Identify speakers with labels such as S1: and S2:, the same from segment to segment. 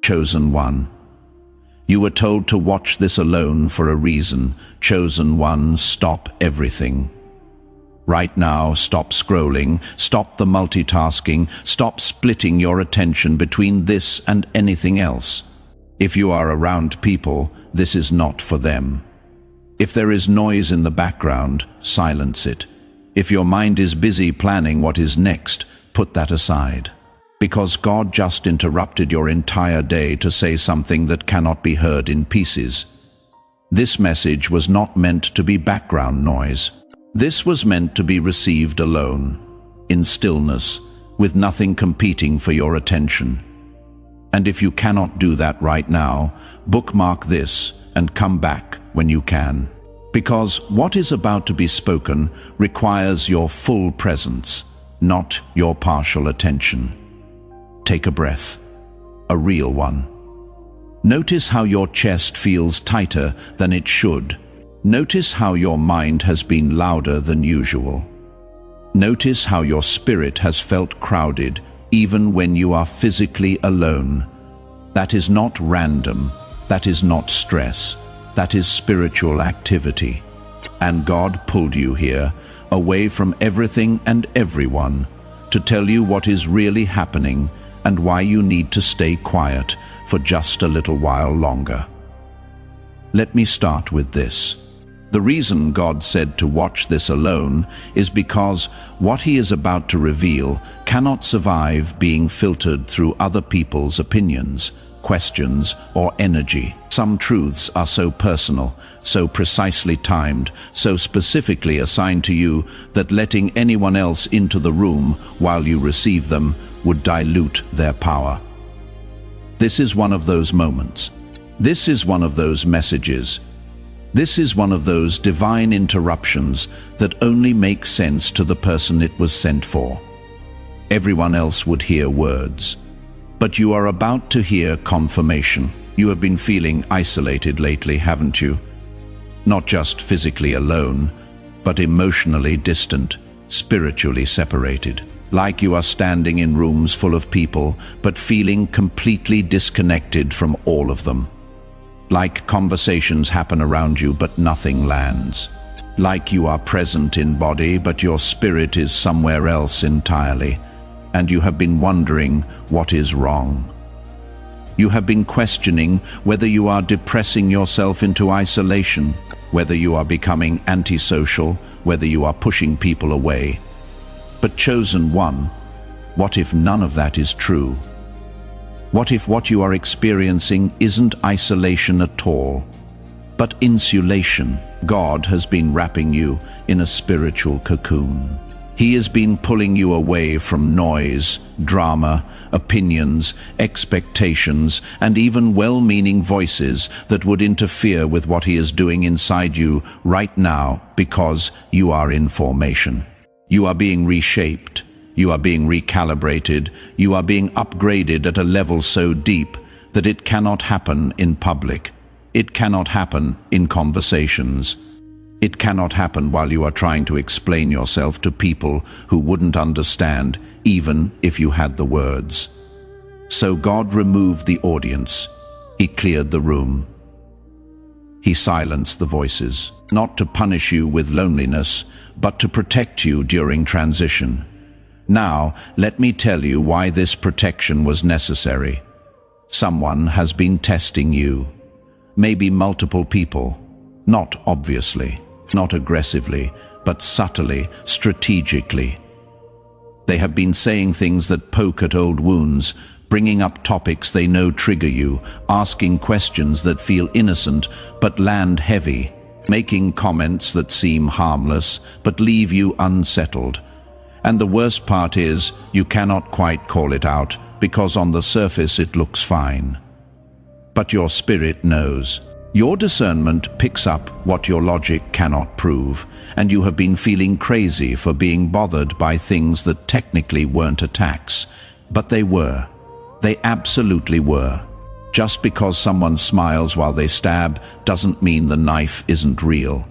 S1: Chosen one. You were told to watch this alone for a reason. Chosen one, stop everything. Right now, stop scrolling, stop the multitasking, stop splitting your attention between this and anything else. If you are around people, this is not for them. If there is noise in the background, silence it. If your mind is busy planning what is next, put that aside. Because God just interrupted your entire day to say something that cannot be heard in pieces. This message was not meant to be background noise. This was meant to be received alone, in stillness, with nothing competing for your attention. And if you cannot do that right now, bookmark this and come back when you can. Because what is about to be spoken requires your full presence, not your partial attention. Take a breath, a real one. Notice how your chest feels tighter than it should. Notice how your mind has been louder than usual. Notice how your spirit has felt crowded even when you are physically alone. That is not random, that is not stress, that is spiritual activity. And God pulled you here, away from everything and everyone, to tell you what is really happening and why you need to stay quiet for just a little while longer. Let me start with this. The reason God said to watch this alone is because what He is about to reveal cannot survive being filtered through other people's opinions, questions, or energy. Some truths are so personal, so precisely timed, so specifically assigned to you that letting anyone else into the room while you receive them would dilute their power. This is one of those moments. This is one of those messages. This is one of those divine interruptions that only make sense to the person it was sent for. Everyone else would hear words. But you are about to hear confirmation. You have been feeling isolated lately, haven't you? Not just physically alone, but emotionally distant, spiritually separated. Like you are standing in rooms full of people, but feeling completely disconnected from all of them. Like conversations happen around you, but nothing lands. Like you are present in body, but your spirit is somewhere else entirely, and you have been wondering what is wrong. You have been questioning whether you are depressing yourself into isolation, whether you are becoming antisocial, whether you are pushing people away. But chosen one, what if none of that is true? What if what you are experiencing isn't isolation at all, but insulation? God has been wrapping you in a spiritual cocoon. He has been pulling you away from noise, drama, opinions, expectations, and even well-meaning voices that would interfere with what He is doing inside you right now, because you are in formation. You are being reshaped. You are being recalibrated. You are being upgraded at a level so deep that it cannot happen in public. It cannot happen in conversations. It cannot happen while you are trying to explain yourself to people who wouldn't understand, even if you had the words. So God removed the audience. He cleared the room. He silenced the voices, not to punish you with loneliness, but to protect you during transition. Now, let me tell you why this protection was necessary. Someone has been testing you. Maybe multiple people. Not obviously, not aggressively, but subtly, strategically. They have been saying things that poke at old wounds, bringing up topics they know trigger you, asking questions that feel innocent but land heavy, making comments that seem harmless but leave you unsettled. And the worst part is, you cannot quite call it out, because on the surface it looks fine. But your spirit knows. Your discernment picks up what your logic cannot prove, and you have been feeling crazy for being bothered by things that technically weren't attacks. But they were. They absolutely were. Just because someone smiles while they stab doesn't mean the knife isn't real.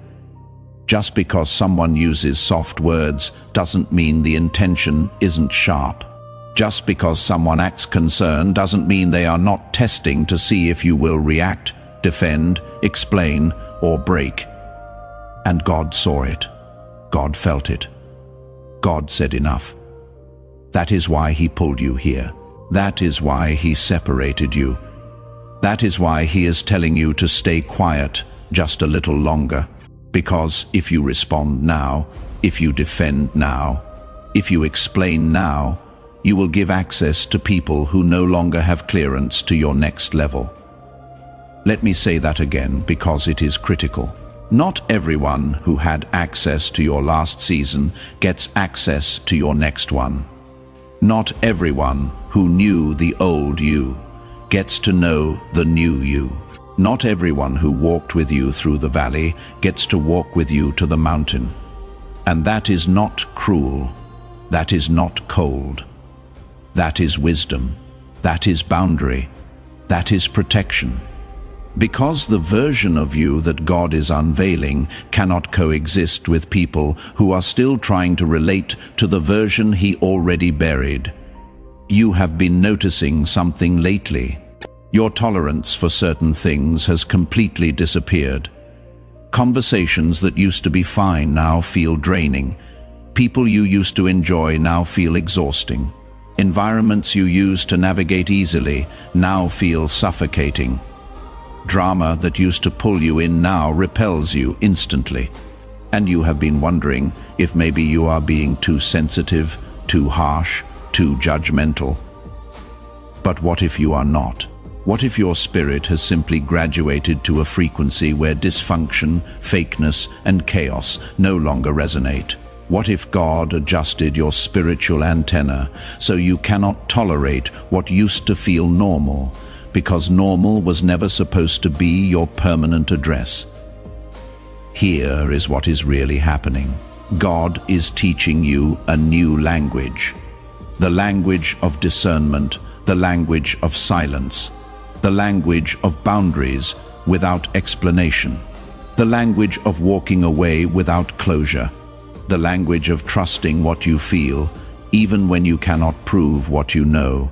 S1: Just because someone uses soft words doesn't mean the intention isn't sharp. Just because someone acts concerned doesn't mean they are not testing to see if you will react, defend, explain, or break. And God saw it. God felt it. God said enough. That is why He pulled you here. That is why He separated you. That is why He is telling you to stay quiet just a little longer. Because if you respond now, if you defend now, if you explain now, you will give access to people who no longer have clearance to your next level. Let me say that again because it is critical. Not everyone who had access to your last season gets access to your next one. Not everyone who knew the old you gets to know the new you. Not everyone who walked with you through the valley gets to walk with you to the mountain. And that is not cruel. That is not cold. That is wisdom. That is boundary. That is protection. Because the version of you that God is unveiling cannot coexist with people who are still trying to relate to the version He already buried. You have been noticing something lately. Your tolerance for certain things has completely disappeared. Conversations that used to be fine now feel draining. People you used to enjoy now feel exhausting. Environments you used to navigate easily now feel suffocating. Drama that used to pull you in now repels you instantly. And you have been wondering if maybe you are being too sensitive, too harsh, too judgmental. But what if you are not? What if your spirit has simply graduated to a frequency where dysfunction, fakeness, and chaos no longer resonate? What if God adjusted your spiritual antenna so you cannot tolerate what used to feel normal, because normal was never supposed to be your permanent address? Here is what is really happening. God is teaching you a new language. The language of discernment, the language of silence, the language of boundaries without explanation, the language of walking away without closure, the language of trusting what you feel, even when you cannot prove what you know.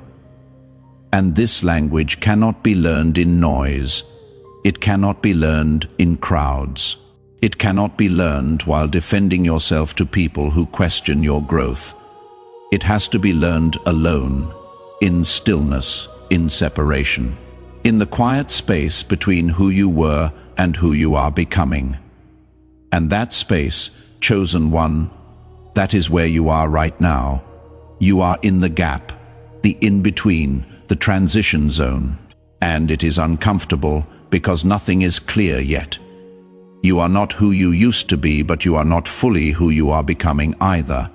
S1: And this language cannot be learned in noise. It cannot be learned in crowds. It cannot be learned while defending yourself to people who question your growth. It has to be learned alone, in stillness, in separation, in the quiet space between who you were and who you are becoming. And that space, chosen one, that is where you are right now. You are in the gap, the in-between, the transition zone. And it is uncomfortable because nothing is clear yet. You are not who you used to be, but you are not fully who you are becoming either.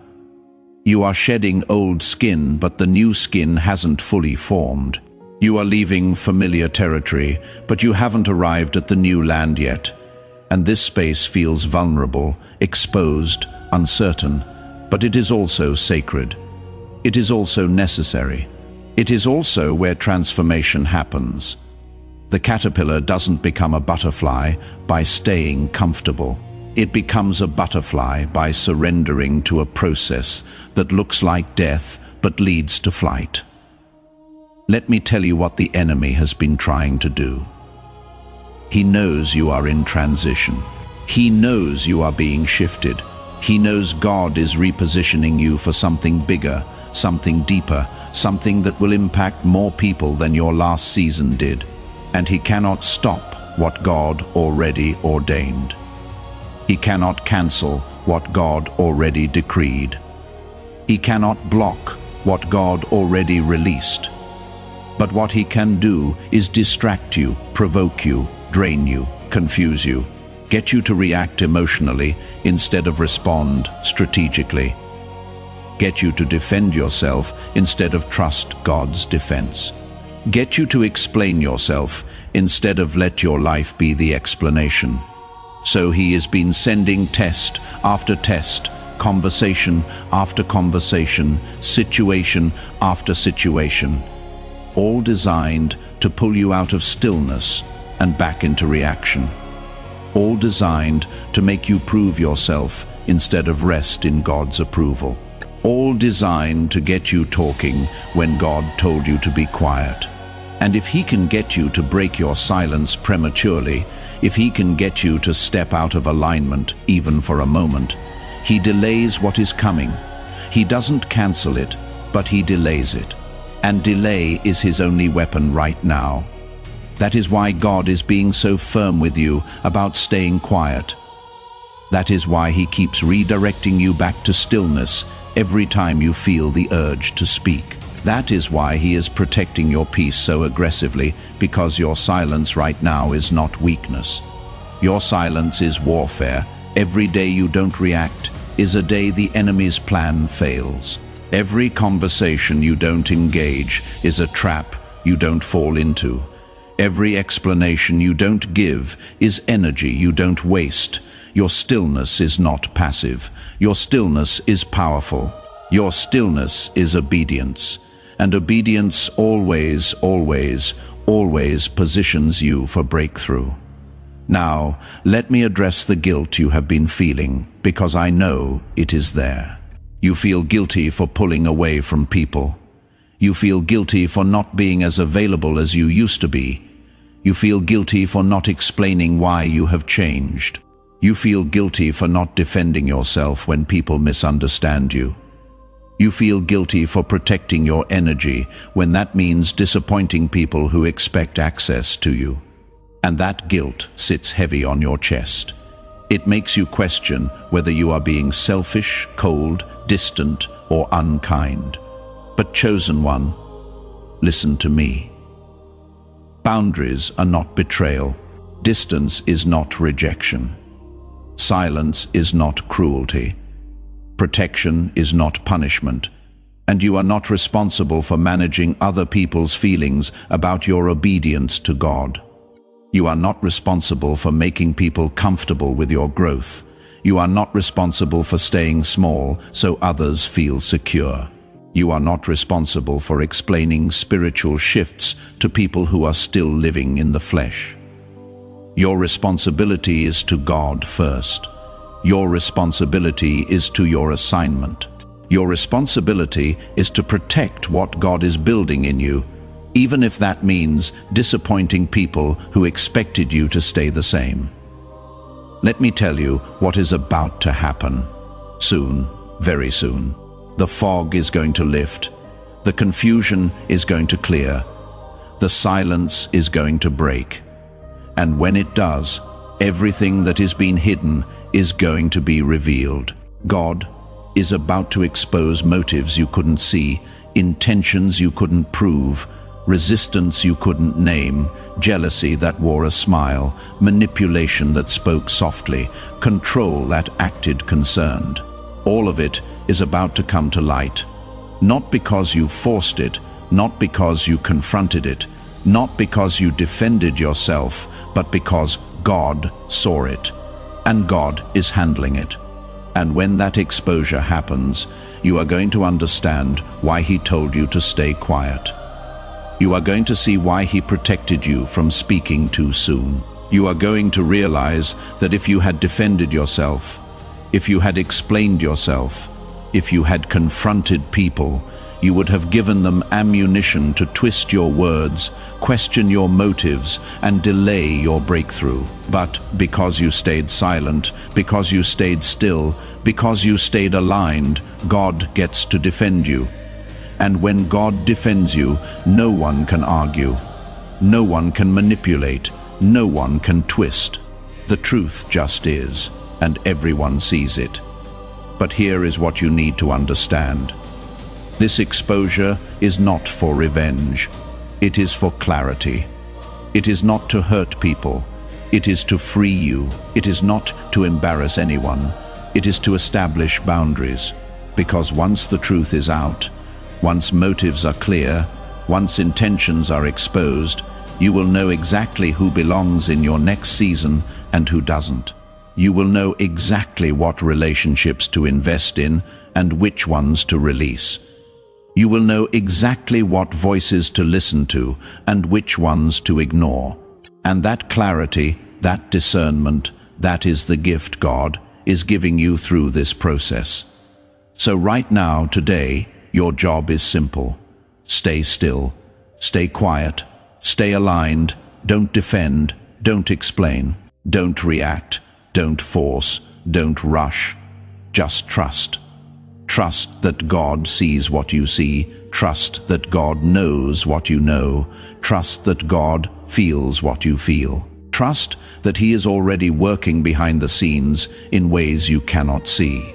S1: You are shedding old skin, but the new skin hasn't fully formed. You are leaving familiar territory, but you haven't arrived at the new land yet. And this space feels vulnerable, exposed, uncertain, but it is also sacred. It is also necessary. It is also where transformation happens. The caterpillar doesn't become a butterfly by staying comfortable. It becomes a butterfly by surrendering to a process that looks like death but leads to flight. Let me tell you what the enemy has been trying to do. He knows you are in transition. He knows you are being shifted. He knows God is repositioning you for something bigger, something deeper, something that will impact more people than your last season did. And He cannot stop what God already ordained. He cannot cancel what God already decreed. He cannot block what God already released. But what He can do is distract you, provoke you, drain you, confuse you, get you to react emotionally instead of respond strategically, get you to defend yourself instead of trust God's defense, get you to explain yourself instead of let your life be the explanation. So He has been sending test after test, conversation after conversation, situation after situation, all designed to pull you out of stillness and back into reaction. All designed to make you prove yourself instead of rest in God's approval. all designed to get you talking when God told you to be quiet. And if he can get you to break your silence prematurely, if he can get you to step out of alignment even for a moment, he delays what is coming. He doesn't cancel it, but he delays it. And delay is his only weapon right now. That is why God is being so firm with you about staying quiet. That is why he keeps redirecting you back to stillness every time you feel the urge to speak. That is why he is protecting your peace so aggressively, because your silence right now is not weakness. Your silence is warfare. Every day you don't react is a day the enemy's plan fails. Every conversation you don't engage is a trap you don't fall into. Every explanation you don't give is energy you don't waste. Your stillness is not passive. Your stillness is powerful. Your stillness is obedience. And obedience always, always, always positions you for breakthrough. Now, let me address the guilt you have been feeling, because I know it is there. You feel guilty for pulling away from people. You feel guilty for not being as available as you used to be. You feel guilty for not explaining why you have changed. You feel guilty for not defending yourself when people misunderstand you. You feel guilty for protecting your energy when that means disappointing people who expect access to you. And that guilt sits heavy on your chest. It makes you question whether you are being selfish, cold, distant, or unkind. But chosen one, listen to me. Boundaries are not betrayal. Distance is not rejection. Silence is not cruelty. Protection is not punishment. And you are not responsible for managing other people's feelings about your obedience to God. You are not responsible for making people comfortable with your growth. You are not responsible for staying small so others feel secure. You are not responsible for explaining spiritual shifts to people who are still living in the flesh. Your responsibility is to God first. Your responsibility is to your assignment. Your responsibility is to protect what God is building in you, even if that means disappointing people who expected you to stay the same. Let me tell you what is about to happen. Soon, very soon, the fog is going to lift. The confusion is going to clear. The silence is going to break. And when it does, everything that has been hidden is going to be revealed. God is about to expose motives you couldn't see, intentions you couldn't prove, resistance you couldn't name, jealousy that wore a smile, manipulation that spoke softly, control that acted concerned. All of it is about to come to light. Not because you forced it, not because you confronted it, not because you defended yourself, but because God saw it. And God is handling it. And when that exposure happens, you are going to understand why he told you to stay quiet. You are going to see why he protected you from speaking too soon. You are going to realize that if you had defended yourself, if you had explained yourself, if you had confronted people, you would have given them ammunition to twist your words, question your motives, and delay your breakthrough. But because you stayed silent, because you stayed still, because you stayed aligned, God gets to defend you. And when God defends you, no one can argue. No one can manipulate. No one can twist. The truth just is, and everyone sees it. But here is what you need to understand. This exposure is not for revenge. It is for clarity. It is not to hurt people. It is to free you. It is not to embarrass anyone. It is to establish boundaries. Because once the truth is out, once motives are clear, once intentions are exposed, you will know exactly who belongs in your next season and who doesn't. You will know exactly what relationships to invest in and which ones to release. You will know exactly what voices to listen to and which ones to ignore. And that clarity, that discernment, that is the gift God is giving you through this process. So right now, today, your job is simple. Stay still, stay quiet, stay aligned, don't defend, don't explain, don't react, don't force, don't rush. Just trust. Trust that God sees what you see. Trust that God knows what you know. Trust that God feels what you feel. Trust that He is already working behind the scenes in ways you cannot see.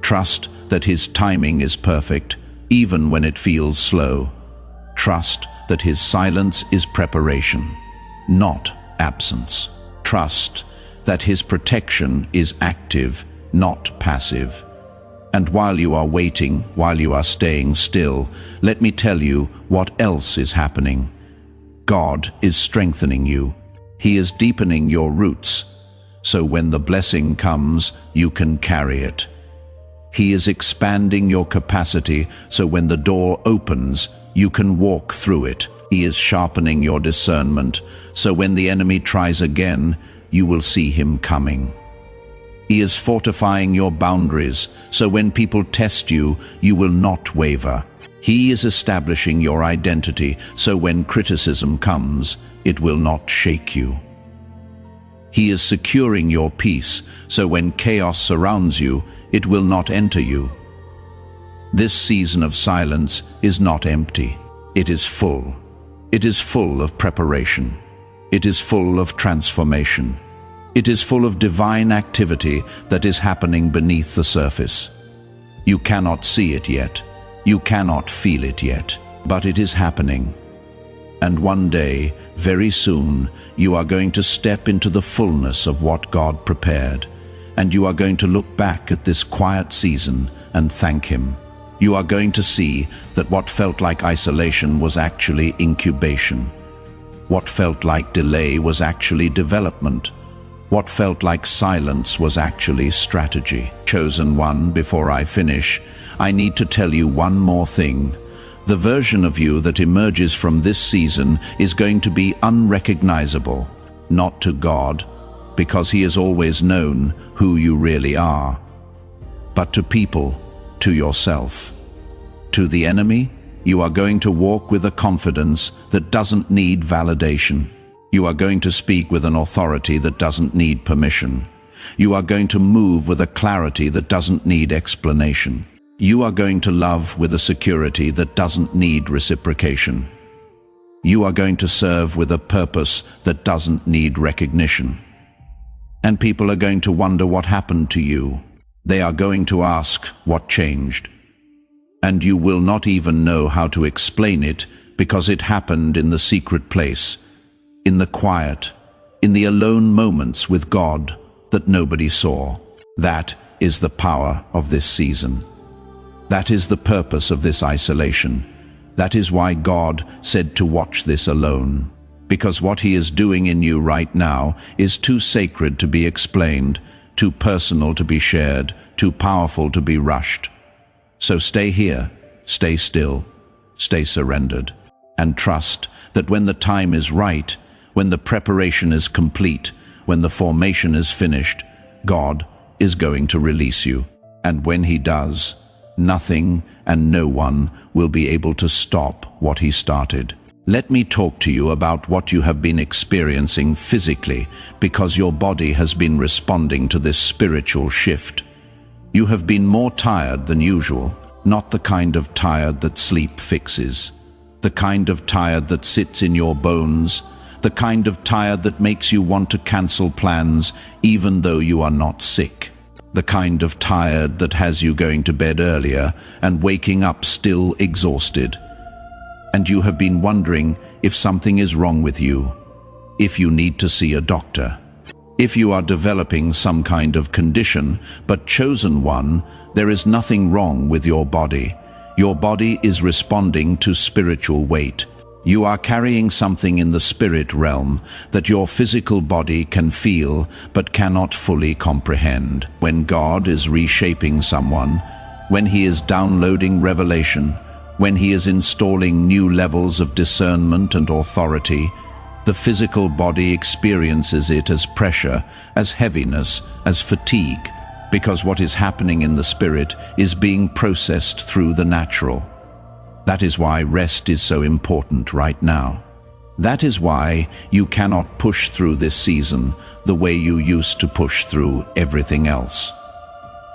S1: Trust that His timing is perfect, even when it feels slow. Trust that His silence is preparation, not absence. Trust that His protection is active, not passive. And while you are waiting, while you are staying still, let me tell you what else is happening. God is strengthening you. He is deepening your roots, so when the blessing comes, you can carry it. He is expanding your capacity, so when the door opens, you can walk through it. He is sharpening your discernment, so when the enemy tries again, you will see him coming. He is fortifying your boundaries, so when people test you, you will not waver. He is establishing your identity, so when criticism comes, it will not shake you. He is securing your peace, so when chaos surrounds you, it will not enter you. This season of silence is not empty. It is full. It is full of preparation. It is full of transformation. It is full of divine activity that is happening beneath the surface. You cannot see it yet. You cannot feel it yet, but it is happening. And one day, very soon, you are going to step into the fullness of what God prepared, and you are going to look back at this quiet season and thank Him. You are going to see that what felt like isolation was actually incubation. What felt like delay was actually development. What felt like silence was actually strategy. Chosen one, before I finish, I need to tell you one more thing. The version of you that emerges from this season is going to be unrecognizable, not to God, because He has always known who you really are, but to people, to yourself. To the enemy, you are going to walk with a confidence that doesn't need validation. You are going to speak with an authority that doesn't need permission. You are going to move with a clarity that doesn't need explanation. You are going to love with a security that doesn't need reciprocation. You are going to serve with a purpose that doesn't need recognition. And people are going to wonder what happened to you. They are going to ask what changed. And you will not even know how to explain it because it happened in the secret place, in the quiet, in the alone moments with God that nobody saw. That is the power of this season. That is the purpose of this isolation. That is why God said to watch this alone. Because what He is doing in you right now is too sacred to be explained, too personal to be shared, too powerful to be rushed. So stay here, stay still, stay surrendered, and trust that when the time is right, when the preparation is complete, when the formation is finished, God is going to release you. And when He does, nothing and no one will be able to stop what He started. Let me talk to you about what you have been experiencing physically, because your body has been responding to this spiritual shift. You have been more tired than usual, not the kind of tired that sleep fixes, the kind of tired that sits in your bones, the kind of tired that makes you want to cancel plans even though you are not sick, the kind of tired that has you going to bed earlier and waking up still exhausted. And you have been wondering if something is wrong with you, if you need to see a doctor, if you are developing some kind of condition, but chosen one, there is nothing wrong with your body. Your body is responding to spiritual weight. You are carrying something in the spirit realm that your physical body can feel but cannot fully comprehend. When God is reshaping someone, when He is downloading revelation, when He is installing new levels of discernment and authority, the physical body experiences it as pressure, as heaviness, as fatigue, because what is happening in the spirit is being processed through the natural. That is why rest is so important right now. That is why you cannot push through this season the way you used to push through everything else.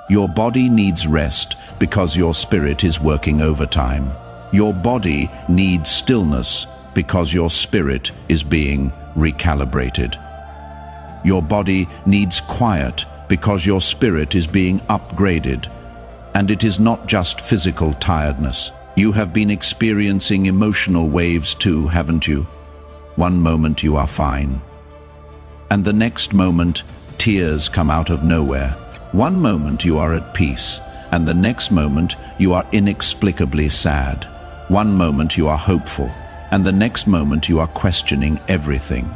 S1: Your body needs rest because your spirit is working overtime. Your body needs stillness because your spirit is being recalibrated. Your body needs quiet because your spirit is being upgraded. And it is not just physical tiredness. You have been experiencing emotional waves too, haven't you? One moment you are fine, and the next moment tears come out of nowhere. One moment you are at peace, and the next moment you are inexplicably sad. One moment you are hopeful, and the next moment you are questioning everything.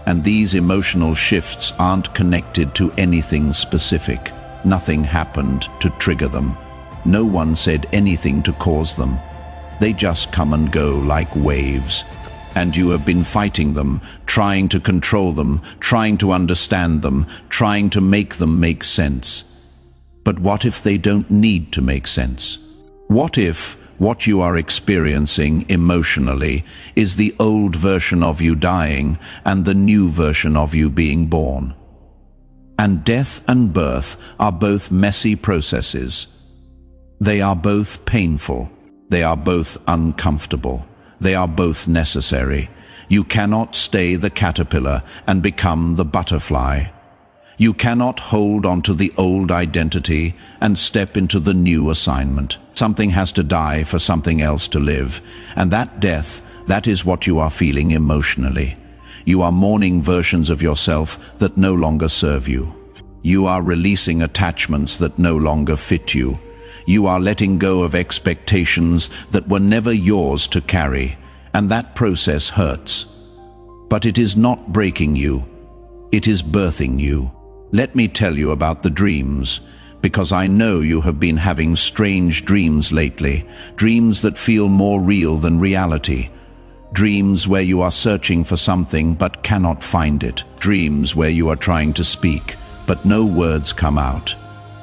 S1: And these emotional shifts aren't connected to anything specific. Nothing happened to trigger them. No one said anything to cause them. They just come and go like waves. And you have been fighting them, trying to control them, trying to understand them, trying to make them make sense. But what if they don't need to make sense? What if what you are experiencing emotionally is the old version of you dying and the new version of you being born? And death and birth are both messy processes. They are both painful. They are both uncomfortable. They are both necessary. You cannot stay the caterpillar and become the butterfly. You cannot hold onto the old identity and step into the new assignment. Something has to die for something else to live. And that death, that is what you are feeling emotionally. You are mourning versions of yourself that no longer serve you. You are releasing attachments that no longer fit you. You are letting go of expectations that were never yours to carry, and that process hurts. But it is not breaking you. It is birthing you. Let me tell you about the dreams, because I know you have been having strange dreams lately, dreams that feel more real than reality. Dreams where you are searching for something but cannot find it. Dreams where you are trying to speak, but no words come out.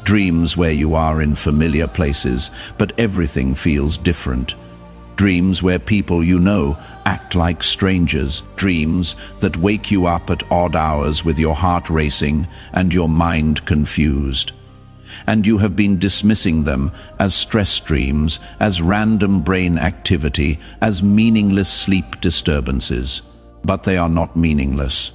S1: Dreams where you are in familiar places, but everything feels different. Dreams where people you know act like strangers. Dreams that wake you up at odd hours with your heart racing and your mind confused. And you have been dismissing them as stress dreams, as random brain activity, as meaningless sleep disturbances. But they are not meaningless.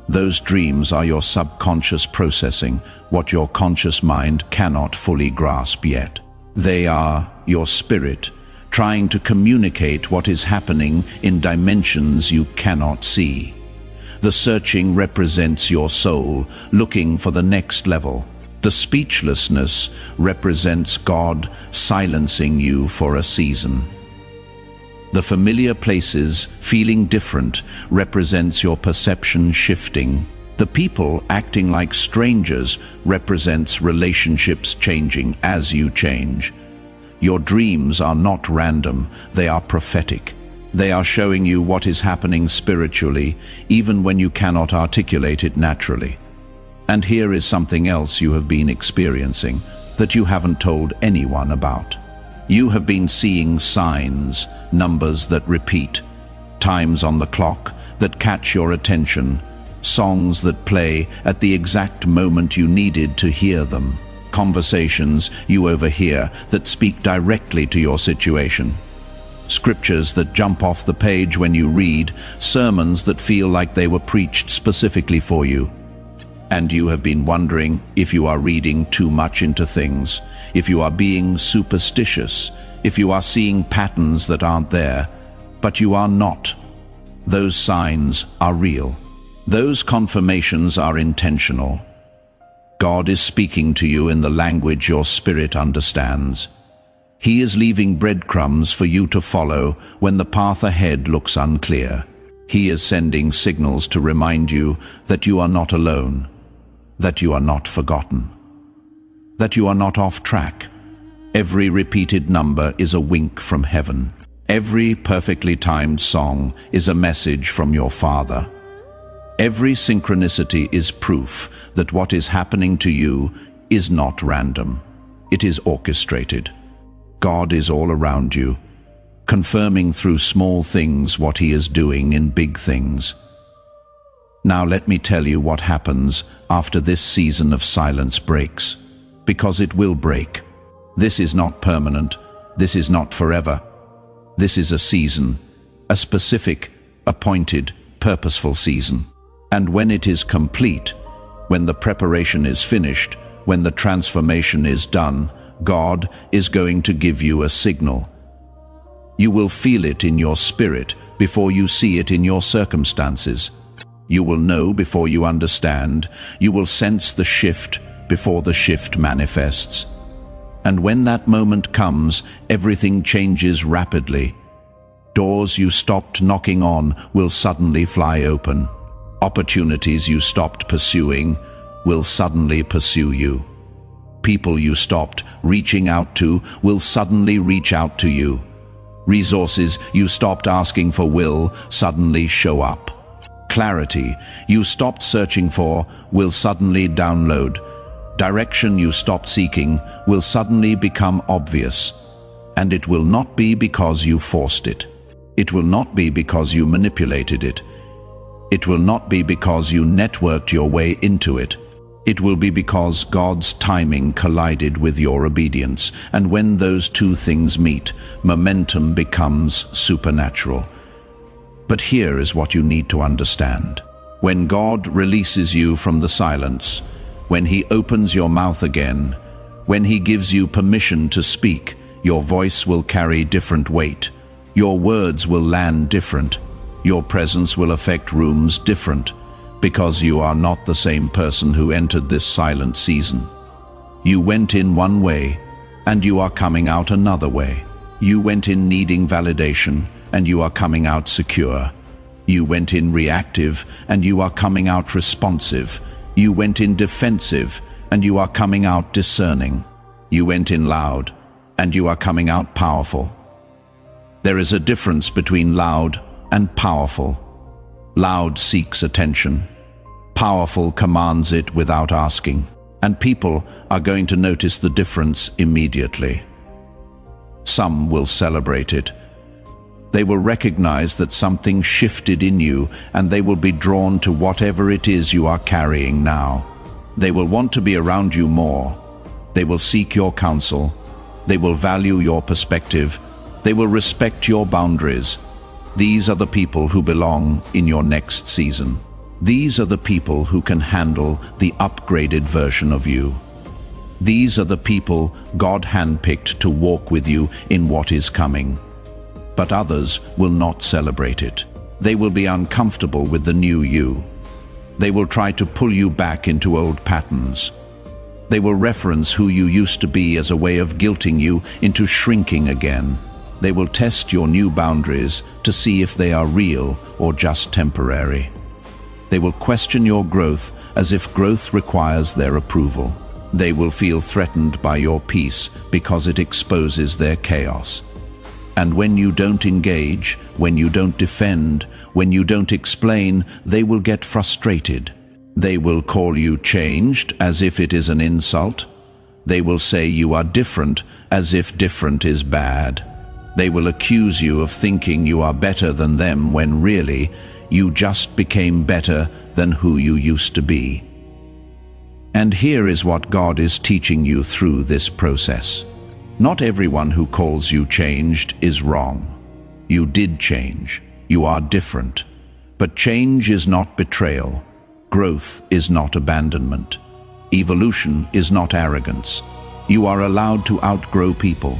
S1: Those dreams are your subconscious processing what your conscious mind cannot fully grasp yet. They are your spirit trying to communicate what is happening in dimensions you cannot see. The searching represents your soul looking for the next level. The speechlessness represents God silencing you for a season. The familiar places feeling different represents your perception shifting. The people acting like strangers represents relationships changing as you change. Your dreams are not random, they are prophetic. They are showing you what is happening spiritually, even when you cannot articulate it naturally. And here is something else you have been experiencing that you haven't told anyone about. You have been seeing signs, numbers that repeat, times on the clock that catch your attention, songs that play at the exact moment you needed to hear them, conversations you overhear that speak directly to your situation, scriptures that jump off the page when you read, sermons that feel like they were preached specifically for you. And you have been wondering if you are reading too much into things, if you are being superstitious, if you are seeing patterns that aren't there. But you are not. Those signs are real. Those confirmations are intentional. God is speaking to you in the language your spirit understands. He is leaving breadcrumbs for you to follow when the path ahead looks unclear. He is sending signals to remind you that you are not alone, that you are not forgotten, that you are not off track. Every repeated number is a wink from heaven. Every perfectly timed song is a message from your Father. Every synchronicity is proof that what is happening to you is not random. It is orchestrated. God is all around you, confirming through small things what He is doing in big things. Now let me tell you what happens after this season of silence breaks, because it will break. This is not permanent. This is not forever. This is a season, a specific, appointed, purposeful season. And when it is complete, when the preparation is finished, when the transformation is done, God is going to give you a signal. You will feel it in your spirit before you see it in your circumstances. You will know before you understand. You will sense the shift before the shift manifests. And when that moment comes, everything changes rapidly. Doors you stopped knocking on will suddenly fly open. Opportunities you stopped pursuing will suddenly pursue you. People you stopped reaching out to will suddenly reach out to you. Resources you stopped asking for will suddenly show up. Clarity you stopped searching for will suddenly download. Direction you stopped seeking will suddenly become obvious. And it will not be because you forced it. It will not be because you manipulated it. It will not be because you networked your way into it. It will be because God's timing collided with your obedience. And when those two things meet, momentum becomes supernatural. But here is what you need to understand. When God releases you from the silence, when He opens your mouth again, when He gives you permission to speak, your voice will carry different weight. Your words will land different. Your presence will affect rooms different, because you are not the same person who entered this silent season. You went in one way, and you are coming out another way. You went in needing validation, and you are coming out secure. You went in reactive, and you are coming out responsive. You went in defensive, and you are coming out discerning. You went in loud, and you are coming out powerful. There is a difference between loud and powerful. Loud seeks attention. Powerful commands it without asking. And people are going to notice the difference immediately. Some will celebrate it. They will recognize that something shifted in you, and they will be drawn to whatever it is you are carrying now. They will want to be around you more. They will seek your counsel. They will value your perspective. They will respect your boundaries. These are the people who belong in your next season. These are the people who can handle the upgraded version of you. These are the people God handpicked to walk with you in what is coming. But others will not celebrate it. They will be uncomfortable with the new you. They will try to pull you back into old patterns. They will reference who you used to be as a way of guilting you into shrinking again. They will test your new boundaries to see if they are real or just temporary. They will question your growth as if growth requires their approval. They will feel threatened by your peace because it exposes their chaos. And when you don't engage, when you don't defend, when you don't explain, they will get frustrated. They will call you changed as if it is an insult. They will say you are different as if different is bad. They will accuse you of thinking you are better than them when really you just became better than who you used to be. And here is what God is teaching you through this process. Not everyone who calls you changed is wrong. You did change. You are different. But change is not betrayal. Growth is not abandonment. Evolution is not arrogance. You are allowed to outgrow people.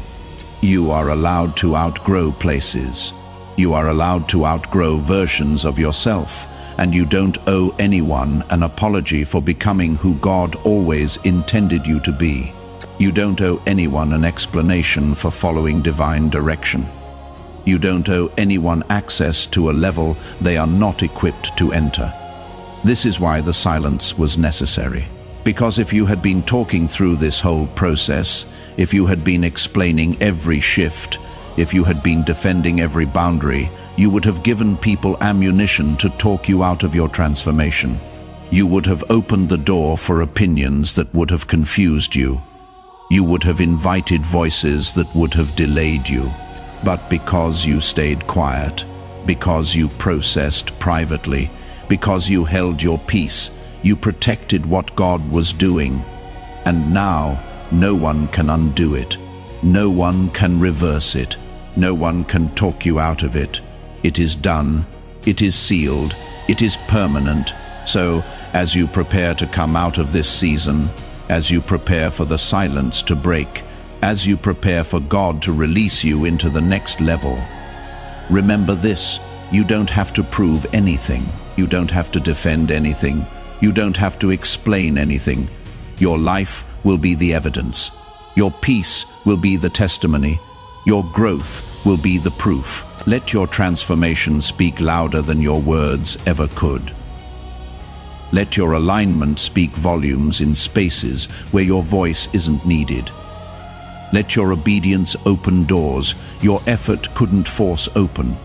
S1: You are allowed to outgrow places. You are allowed to outgrow versions of yourself, and you don't owe anyone an apology for becoming who God always intended you to be. You don't owe anyone an explanation for following divine direction. You don't owe anyone access to a level they are not equipped to enter. This is why the silence was necessary. Because if you had been talking through this whole process, if you had been explaining every shift, if you had been defending every boundary, you would have given people ammunition to talk you out of your transformation. You would have opened the door for opinions that would have confused you. You would have invited voices that would have delayed you. But because you stayed quiet, because you processed privately, because you held your peace, you protected what God was doing. And now, no one can undo it. No one can reverse it. No one can talk you out of it. It is done. It is sealed. It is permanent. So, as you prepare to come out of this season, as you prepare for the silence to break, as you prepare for God to release you into the next level, remember this: you don't have to prove anything. You don't have to defend anything. You don't have to explain anything. Your life will be the evidence. Your peace will be the testimony. Your growth will be the proof. Let your transformation speak louder than your words ever could. Let your alignment speak volumes in spaces where your voice isn't needed. Let your obedience open doors your effort couldn't force open.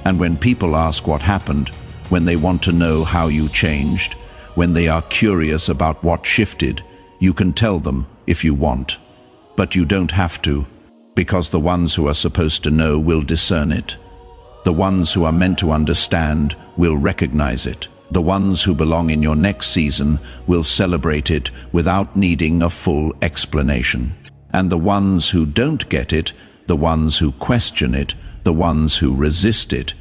S1: And when people ask what happened, when they want to know how you changed, when they are curious about what shifted, you can tell them if you want. But you don't have to, because the ones who are supposed to know will discern it. The ones who are meant to understand will recognize it. The ones who belong in your next season will celebrate it without needing a full explanation. And the ones who don't get it, the ones who question it, the ones who resist it,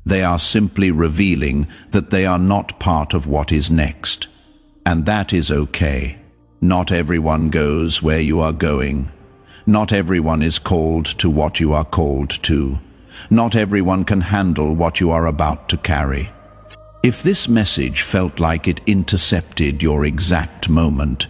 S1: they are simply revealing that they are not part of what is next. And that is okay. Not everyone goes where you are going. Not everyone is called to what you are called to. Not everyone can handle what you are about to carry. If this message felt like it intercepted your exact moment,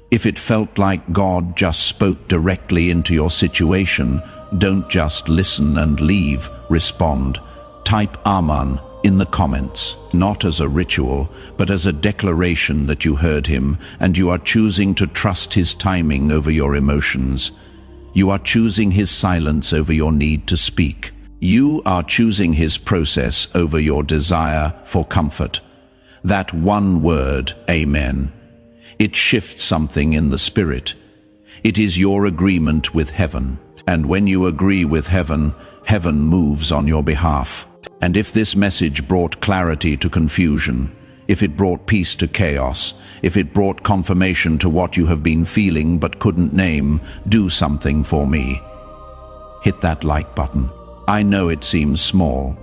S1: if it felt like God just spoke directly into your situation, don't just listen and leave, respond. Type Amen in the comments, not as a ritual, but as a declaration that you heard him and you are choosing to trust his timing over your emotions. You are choosing his silence over your need to speak. You are choosing his process over your desire for comfort. That one word, Amen, it shifts something in the spirit. It is your agreement with heaven. And when you agree with heaven, heaven moves on your behalf. And if this message brought clarity to confusion, if it brought peace to chaos, if it brought confirmation to what you have been feeling but couldn't name, do something for me. Hit that like button. I know it seems small,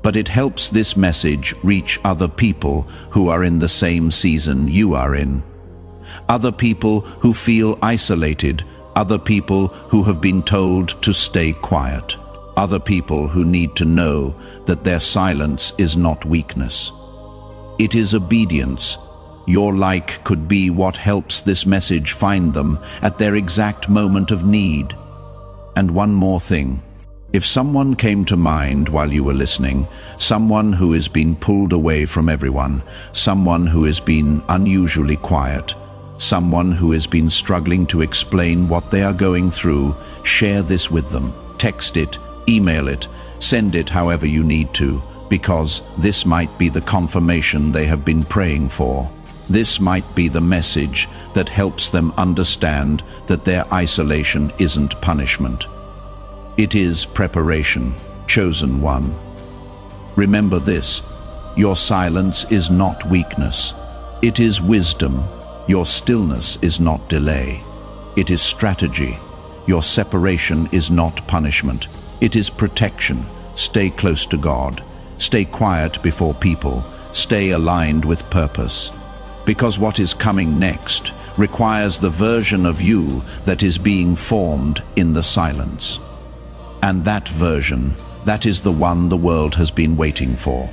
S1: but it helps this message reach other people who are in the same season you are in. Other people who feel isolated, other people who have been told to stay quiet, other people who need to know that their silence is not weakness. It is obedience. Your like could be what helps this message find them at their exact moment of need. And one more thing. If someone came to mind while you were listening, someone who has been pulled away from everyone, someone who has been unusually quiet, someone who has been struggling to explain what they are going through, share this with them. Text it, email it, send it however you need to, because this might be the confirmation they have been praying for. This might be the message that helps them understand that their isolation isn't punishment. It is preparation, chosen one. Remember this: your silence is not weakness. It is wisdom. Your stillness is not delay. It is strategy. Your separation is not punishment. It is protection. Stay close to God. Stay quiet before people. Stay aligned with purpose. Because what is coming next requires the version of you that is being formed in the silence. And that version, that is the one the world has been waiting for.